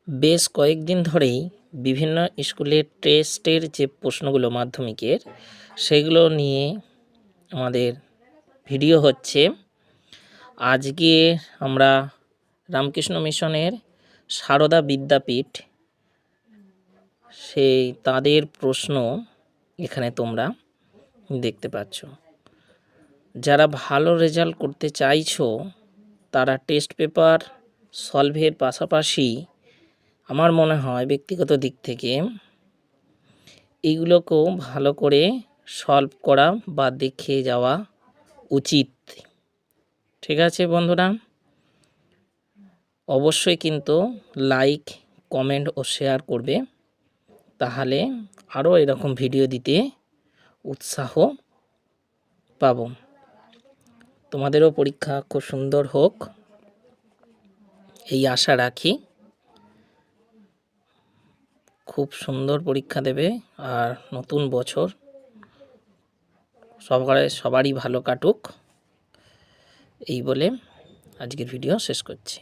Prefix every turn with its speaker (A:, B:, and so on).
A: বেশ কয়েকদিন ধরেই বিভিন্ন স্কুলের টেস্টের যে প্রশ্নগুলো মাধ্যমিকের সেগুলো নিয়ে আমাদের ভিডিও হচ্ছে। আজকে আমরা রামকৃষ্ণ মিশনের সারদা বিদ্যাপীঠ সেই তাদের প্রশ্ন এখানে তোমরা দেখতে পাচ্ছ। যারা ভালো রেজাল্ট করতে চাইছো তারা টেস্ট পেপার সলভের পাশাপাশি আমার মনে হয় ব্যক্তিগত দিক থেকে এইগুলোকেও ভালো করে সলভ করা বা দেখে যাওয়া উচিত। ঠিক আছে বন্ধুরা, অবশ্যই কিন্তু লাইক, কমেন্ট ও শেয়ার করবে, তাহলে আরও এরকম ভিডিও দিতে উৎসাহ পাব। তোমাদেরও পরীক্ষা খুব সুন্দর হোক এই আশা রাখি। খুব সুন্দর পরীক্ষা দেবে আর নতুন বছর সবারই ভালো কাটুক এই বলে আজকের ভিডিও শেষ করছি।